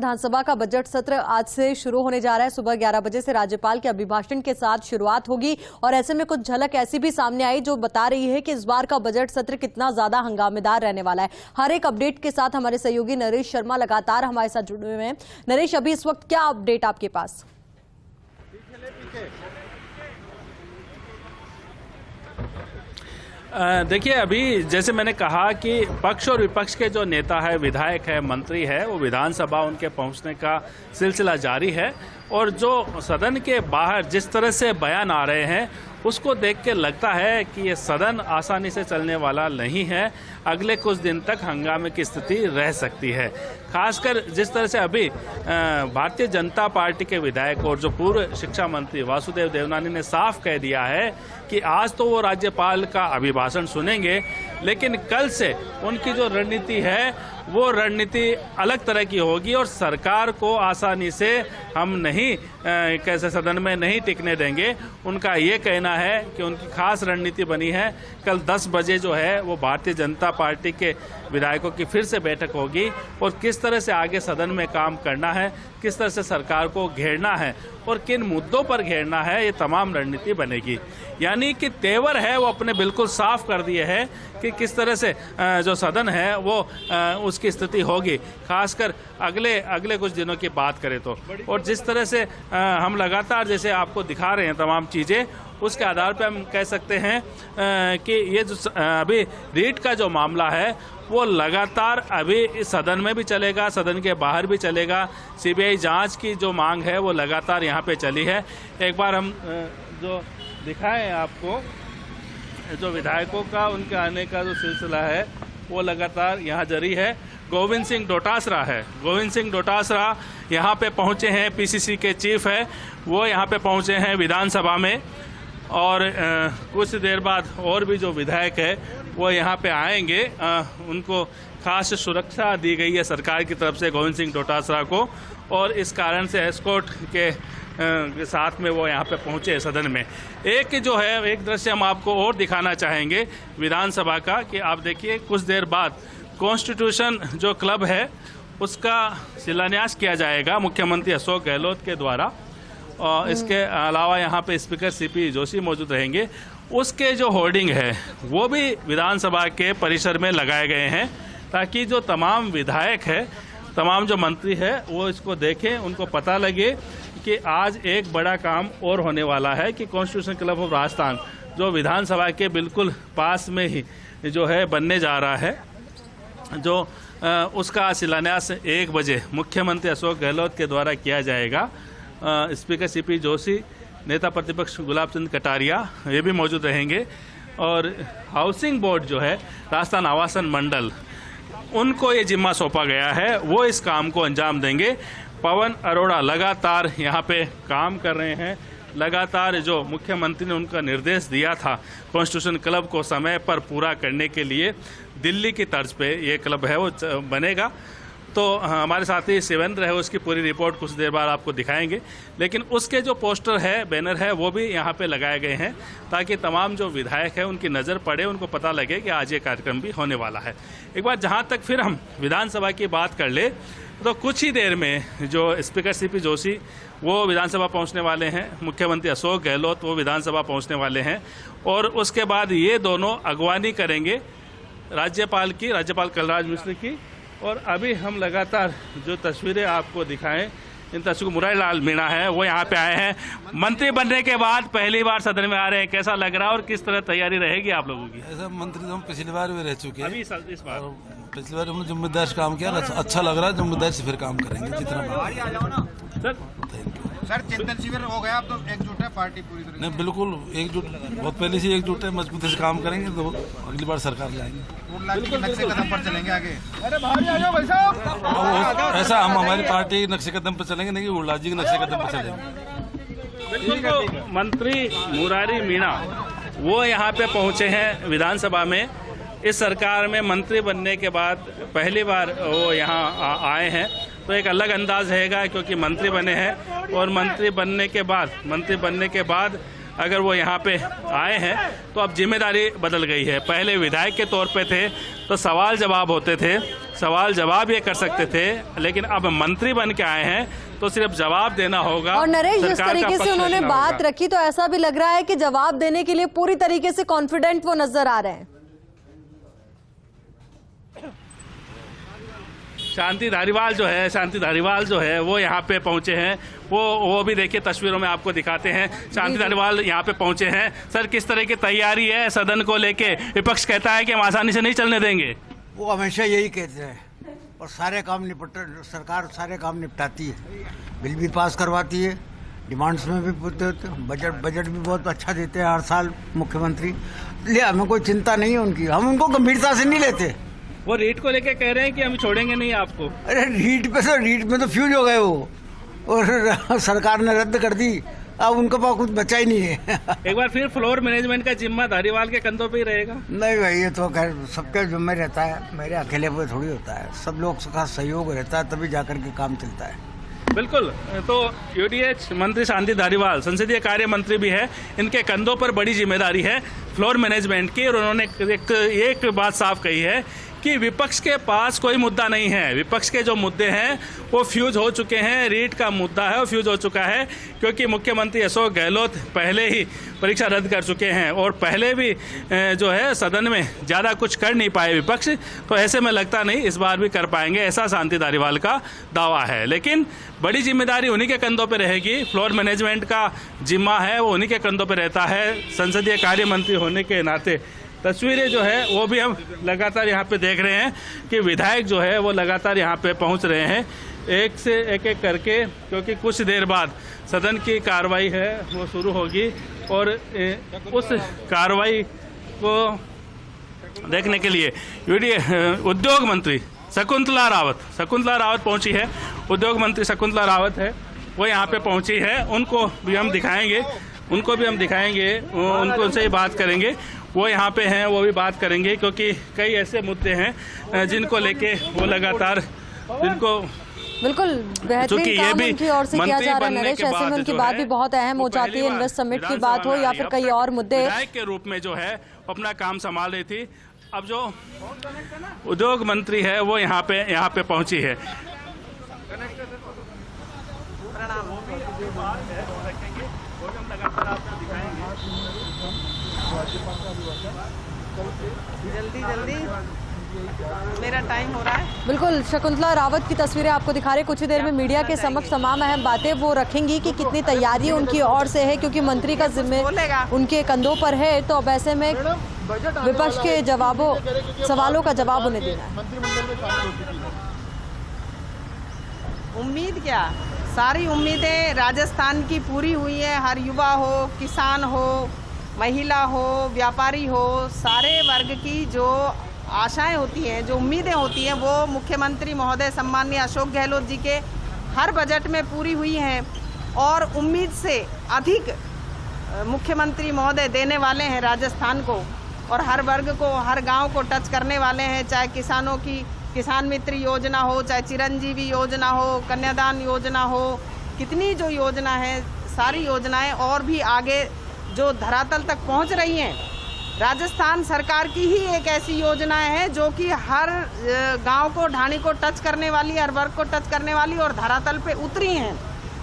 विधानसभा का बजट सत्र आज से शुरू होने जा रहा है। सुबह 11 बजे से राज्यपाल के अभिभाषण के साथ शुरुआत होगी और ऐसे में कुछ झलक ऐसी भी सामने आई जो बता रही है कि इस बार का बजट सत्र कितना ज्यादा हंगामेदार रहने वाला है। हर एक अपडेट के साथ हमारे सहयोगी नरेश शर्मा लगातार हमारे साथ जुड़े हुए हैं। नरेश, अभी इस वक्त क्या अपडेट आपके पास? देखिए, अभी जैसे मैंने कहा कि पक्ष और विपक्ष के जो नेता है, विधायक है, मंत्री है, वो विधानसभा उनके पहुंचने का सिलसिला जारी है और जो सदन के बाहर जिस तरह से बयान आ रहे हैं उसको देख के लगता है कि ये सदन आसानी से चलने वाला नहीं है। अगले कुछ दिन तक हंगामे की स्थिति रह सकती है। खासकर जिस तरह से अभी भारतीय जनता पार्टी के विधायक और जो पूर्व शिक्षा मंत्री वासुदेव देवनानी ने साफ कह दिया है कि आज तो वो राज्यपाल का अभिभाषण सुनेंगे, लेकिन कल से उनकी जो रणनीति है वो रणनीति अलग तरह की होगी और सरकार को आसानी से हम नहीं कैसे सदन में नहीं टिकने देंगे। उनका ये कहना है कि उनकी खास रणनीति बनी है, कल 10 बजे जो है वो भारतीय जनता पार्टी के विधायकों की फिर से बैठक होगी और किस तरह से आगे सदन में काम करना है, किस तरह से सरकार को घेरना है और किन मुद्दों पर घेरना है, ये तमाम रणनीति बनेगी। यानी कि तेवर है वो अपने बिल्कुल साफ कर दिए है कि किस तरह से जो सदन है वो उसकी स्थिति होगी, खासकर अगले कुछ दिनों की बात करें तो। और जिस तरह से हम लगातार जैसे आपको दिखा रहे हैं तमाम चीज़ें, उसके आधार पर हम कह सकते हैं कि ये जो अभी रीट का जो मामला है वो लगातार अभी इस सदन में भी चलेगा, सदन के बाहर भी चलेगा। सीबीआई जांच की जो मांग है वो लगातार यहाँ पे चली है। एक बार हम जो दिखाएं आपको, जो विधायकों का उनके आने का जो सिलसिला है वो लगातार यहाँ जारी है। गोविंद सिंह डोटासरा है, गोविंद सिंह डोटासरा यहाँ पे पहुँचे हैं, पीसीसी के चीफ है, वो यहाँ पे पहुँचे हैं विधानसभा में और कुछ देर बाद और भी जो विधायक है वो यहाँ पे आएंगे। उनको खास सुरक्षा दी गई है सरकार की तरफ से गोविंद सिंह डोटासरा को और इस कारण से एस्कॉर्ट के साथ में वो यहाँ पे पहुँचे सदन में। एक जो है एक दृश्य हम आपको और दिखाना चाहेंगे विधानसभा का कि आप देखिए, कुछ देर बाद कॉन्स्टिट्यूशन जो क्लब है उसका शिलान्यास किया जाएगा मुख्यमंत्री अशोक गहलोत के द्वारा और इसके अलावा यहाँ पे स्पीकर सीपी जोशी मौजूद रहेंगे। उसके जो होर्डिंग है वो भी विधानसभा के परिसर में लगाए गए हैं ताकि जो तमाम विधायक है, तमाम जो मंत्री है वो इसको देखें, उनको पता लगे कि आज एक बड़ा काम और होने वाला है कि कॉन्स्टिट्यूशन क्लब ऑफ राजस्थान जो विधानसभा के बिल्कुल पास में ही जो है बनने जा रहा है, जो उसका शिलान्यास 1 बजे मुख्यमंत्री अशोक गहलोत के द्वारा किया जाएगा। स्पीकर सीपी जोशी, नेता प्रतिपक्ष गुलाब चंद कटारिया ये भी मौजूद रहेंगे और हाउसिंग बोर्ड जो है राजस्थान आवासन मंडल, उनको ये जिम्मा सौंपा गया है, वो इस काम को अंजाम देंगे। पवन अरोड़ा लगातार यहाँ पे काम कर रहे हैं। लगातार जो मुख्यमंत्री ने उनका निर्देश दिया था कॉन्स्टिट्यूशन क्लब को समय पर पूरा करने के लिए, दिल्ली की तर्ज पे ये क्लब है वो बनेगा। तो हमारे साथी शिवेंद्र है, उसकी पूरी रिपोर्ट कुछ देर बाद आपको दिखाएंगे। लेकिन उसके जो पोस्टर है, बैनर है, वो भी यहाँ पे लगाए गए हैं ताकि तमाम जो विधायक हैं उनकी नज़र पड़े, उनको पता लगे कि आज ये कार्यक्रम भी होने वाला है। एक बार जहाँ तक फिर हम विधानसभा की बात कर ले तो कुछ ही देर में जो स्पीकर सीपी जोशी वो विधानसभा पहुंचने वाले हैं, मुख्यमंत्री अशोक गहलोत वो विधानसभा पहुंचने वाले हैं और उसके बाद ये दोनों अगवानी करेंगे राज्यपाल कलराज मिश्र की। और अभी हम लगातार जो तस्वीरें आपको दिखाएं, इन तस्वीरों मुरारी लाल मीणा है वो यहाँ पे आए हैं, मंत्री बनने के बाद पहली बार सदन में आ रहे हैं। कैसा लग रहा है और किस तरह तैयारी रहेगी आप लोगों की? ऐसा मंत्री तो हम पिछली बार भी रह चुके हैं, अभी इस बार पिछली बार हमने जिम्मेदार से काम किया, अच्छा लग रहा है। जिम्मेदारी से फिर काम करेंगे जितना सर। चिंतन शिविर हो गया, अब तो एकजुट है पार्टी पूरी तरह? नहीं, बिल्कुल एकजुट, बहुत पहले से एकजुट है, मजबूती से काम करेंगे तो अगली बार सरकार लाएंगे। नक्शे कदम पर चलेंगे आगे? अरे बाहर आ जाओ भाई साहब। ऐसा हम हमारी पार्टी के नक्शे कदम पर चलेंगे, नहीं उर्ला जी के नक्शे कदम पर चलेंगे। बिल्कुल। मंत्री मुरारी मीणा वो यहाँ पे पहुँचे हैं विधानसभा में। इस सरकार में मंत्री बनने के बाद पहली बार वो यहाँ आए हैं, तो एक अलग अंदाज रहेगा क्योंकि मंत्री बने हैं और मंत्री बनने के बाद अगर वो यहाँ पे आए हैं तो अब जिम्मेदारी बदल गई है। पहले विधायक के तौर पे थे तो सवाल जवाब होते थे, सवाल जवाब ये कर सकते थे, लेकिन अब मंत्री बन के आए हैं तो सिर्फ जवाब देना होगा। और नरेश, जिस सरकार का तरीके से पक्ष उन्होंने लेना बात होगा। रखी तो ऐसा भी लग रहा है कि जवाब देने के लिए पूरी तरीके से कॉन्फिडेंट वो नजर आ रहे हैं। शांति धारीवाल जो है वो यहाँ पे पहुंचे हैं। वो भी देखिए तस्वीरों में आपको दिखाते हैं। शांति धारीवाल यहाँ पे पहुंचे हैं। सर, किस तरह की तैयारी है सदन को लेके? विपक्ष कहता है कि हम आसानी से नहीं चलने देंगे। वो हमेशा यही कहते हैं और सरकार सारे काम निपटाती है, बिल भी पास करवाती है, डिमांड्स में भी पूछते होते, बजट भी बहुत अच्छा देते हैं हर साल मुख्यमंत्री। ले हमें कोई चिंता नहीं है उनकी, हम उनको गंभीरता से नहीं लेते। वो रीट को लेके कह रहे हैं कि हम छोड़ेंगे नहीं आपको। अरे रीट में तो फ्यूज हो गए वो, और सरकार ने रद्द कर दी, अब उनके पास कुछ बचा ही नहीं है। एक बार फिर फ्लोर मैनेजमेंट का जिम्मा धारीवाल के कंधों पे ही रहेगा। नहीं भाई, ये तो खैर सबके जिम्मे रहता है, मेरे अकेले पे थोड़ी होता है, सब लोग का सहयोग रहता है तभी जाकर के काम चलता है। बिल्कुल, तो यूडीएच मंत्री शांति धारीवाल संसदीय कार्य मंत्री भी है, इनके कंधों पर बड़ी जिम्मेदारी है फ्लोर मैनेजमेंट की। और उन्होंने एक बात साफ कही है कि विपक्ष के पास कोई मुद्दा नहीं है। विपक्ष के जो मुद्दे हैं वो फ्यूज हो चुके हैं। रीट का मुद्दा है वो फ्यूज हो चुका है, क्योंकि मुख्यमंत्री अशोक गहलोत पहले ही परीक्षा रद्द कर चुके हैं और पहले भी जो है सदन में ज़्यादा कुछ कर नहीं पाए विपक्ष। तो ऐसे में लगता नहीं इस बार भी कर पाएंगे, ऐसा शांति धारीवाल का दावा है। लेकिन बड़ी जिम्मेदारी उन्हीं के कंधों पर रहेगी। फ्लोर मैनेजमेंट का जिम्मा है वो उन्हीं के कंधों पर रहता है, संसदीय कार्य मंत्री होने के नाते। तस्वीरें जो है वो भी हम लगातार यहाँ पे देख रहे हैं कि विधायक जो है वो लगातार यहाँ पे पहुँच रहे हैं, एक से एक करके, क्योंकि कुछ देर बाद सदन की कार्रवाई है वो शुरू होगी। और उस कार्रवाई को देखने के लिए उद्योग मंत्री शकुंतला रावत पहुंची है। उद्योग मंत्री शकुंतला रावत है वो यहाँ पे पहुंची है। उनको भी हम दिखाएंगे, उनसे ही बात करेंगे। वो यहाँ पे हैं, वो भी बात करेंगे, क्योंकि कई ऐसे मुद्दे हैं जिनको लेके वो लगातार बिल्कुल बेहतरीन काम उनकी ओर से किया जा रहा है नरेश। ऐसे में उनकी बात भी बहुत अहम हो जाती है, इन्वेस्ट समिट की बात हो या फिर कई और मुद्दे। विधायक के रूप में जो है अपना काम संभाल रही थी। अब जो उद्योग मंत्री है वो यहाँ पे पहुंची है। जल्दी मेरा टाइम हो रहा है। बिल्कुल, शकुंतला रावत की तस्वीरें आपको दिखा रहे हैं। कुछ ही देर में मीडिया के समक्ष तमाम अहम बातें वो रखेंगी कि कितनी तैयारी उनकी ओर से है, क्योंकि मंत्री का जिम्मे उनके कंधों पर है। तो अब ऐसे में विपक्ष के सवालों का जवाब उन्हें देना है। उम्मीद क्या, सारी उम्मीदें राजस्थान की पूरी हुई है। हर युवा हो, किसान हो, महिला हो, व्यापारी हो, सारे वर्ग की जो आशाएं होती हैं, जो उम्मीदें होती हैं, वो मुख्यमंत्री महोदय सम्माननीय अशोक गहलोत जी के हर बजट में पूरी हुई हैं। और उम्मीद से अधिक मुख्यमंत्री महोदय देने वाले हैं राजस्थान को, और हर वर्ग को, हर गांव को टच करने वाले हैं। चाहे किसानों की किसान मित्र योजना हो, चाहे चिरंजीवी योजना हो, कन्यादान योजना हो, कितनी जो योजना है, सारी योजनाएं और भी आगे जो धरातल तक पहुंच रही हैं। राजस्थान सरकार की ही एक ऐसी योजना है जो कि हर गांव को, ढाणी को टच करने वाली, हर वर्ग को टच करने वाली और धरातल पे उतरी हैं।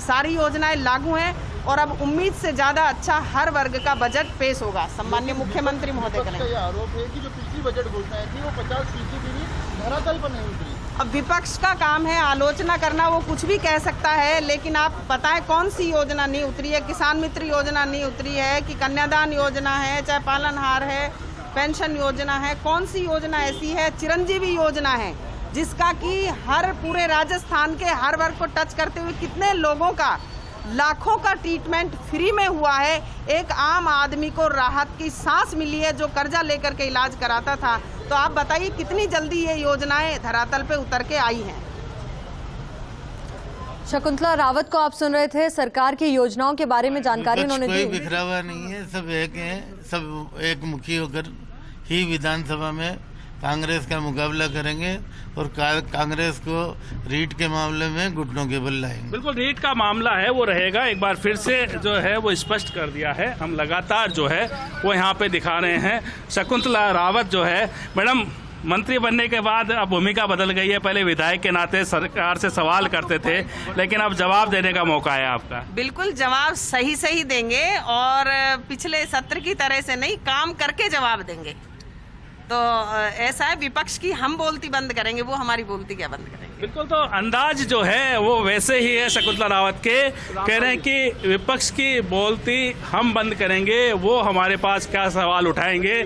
सारी योजनाएं लागू हैं और अब उम्मीद से ज़्यादा अच्छा हर वर्ग का बजट पेश होगा। सम्माननीय मुख्यमंत्री महोदय करेंगे। आरोप है कि जो पिछली बजट घोषणाएं थी वो 50% भी धरातल पर नहीं उतरी। अब विपक्ष का काम है आलोचना करना, वो कुछ भी कह सकता है, लेकिन आप बताएं कौन सी योजना नहीं उतरी है? किसान मित्र योजना नहीं उतरी है कि कन्यादान योजना है, चाहे पालनहार है, पेंशन योजना है, कौन सी योजना ऐसी है? चिरंजीवी योजना है जिसका कि हर पूरे राजस्थान के हर वर्ग को टच करते हुए कितने लोगों का, लाखों का ट्रीटमेंट फ्री में हुआ है। एक आम आदमी को राहत की सांस मिली है जो कर्जा लेकर के इलाज कराता था। तो आप बताइए कितनी जल्दी ये योजनाएं धरातल पे उतर के आई हैं। शकुंतला रावत को आप सुन रहे थे। सरकार की योजनाओं के बारे में जानकारी उन्होंने दी। कोई बिखरा हुआ नहीं है, सब एक हैं, सब एक मुखी होकर ही विधानसभा में कांग्रेस का मुकाबला करेंगे और कांग्रेस को रीट के मामले में घुटनों के बल लाएंगे। बिल्कुल, रीट का मामला है वो रहेगा। एक बार फिर से जो है वो स्पष्ट कर दिया है। हम लगातार जो है वो यहाँ पे दिखा रहे हैं। शकुंतला रावत जो है, मैडम मंत्री बनने के बाद अब भूमिका बदल गई है। पहले विधायक के नाते सरकार से सवाल करते थे, लेकिन अब जवाब देने का मौका है आपका। बिल्कुल जवाब सही सही देंगे और पिछले सत्र की तरह से नहीं, काम करके जवाब देंगे। तो ऐसा है, विपक्ष की हम बोलती बंद करेंगे, वो हमारी बोलती क्या बंद करेंगे। बिल्कुल, तो अंदाज जो है वो वैसे ही है। शकुंतला रावत के कह रहे हैं कि विपक्ष की बोलती हम बंद करेंगे, वो हमारे पास क्या सवाल उठाएंगे।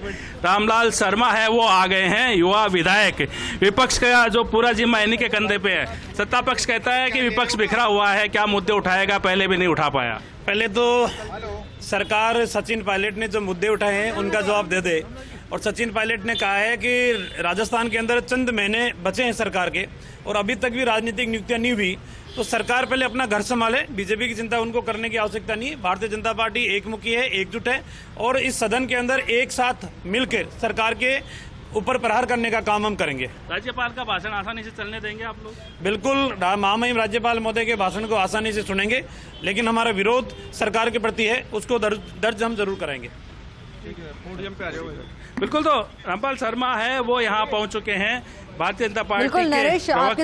रामलाल शर्मा है वो आ गए हैं, युवा विधायक। विपक्ष का जो पूरा जिम्मा इन्हीं के कंधे पे है। सत्ता पक्ष कहता है कि विपक्ष बिखरा हुआ है, क्या मुद्दे उठाएगा, पहले भी नहीं उठा पाया। पहले तो सरकार सचिन पायलट ने जो मुद्दे उठाए हैं उनका जवाब दे दे। और सचिन पायलट ने कहा है कि राजस्थान के अंदर चंद महीने बचे हैं सरकार के और अभी तक भी राजनीतिक नियुक्तियां नहीं हुई, तो सरकार पहले अपना घर संभाले। बीजेपी की चिंता उनको करने की आवश्यकता नहीं है। भारतीय जनता पार्टी एकमुखी है, एकजुट है और इस सदन के अंदर एक साथ मिलकर सरकार के ऊपर प्रहार करने का काम हम करेंगे। राज्यपाल का भाषण आसानी से चलने देंगे आप लोग? बिल्कुल, महामहिम राज्यपाल महोदय के भाषण को आसानी से सुनेंगे, लेकिन हमारा विरोध सरकार के प्रति है, उसको दर्ज हम जरूर कराएंगे। बिल्कुल, तो रामपाल शर्मा है वो यहाँ पहुंच चुके हैं। भारतीय जनता पार्टी बिल्कुल नरेश, आपके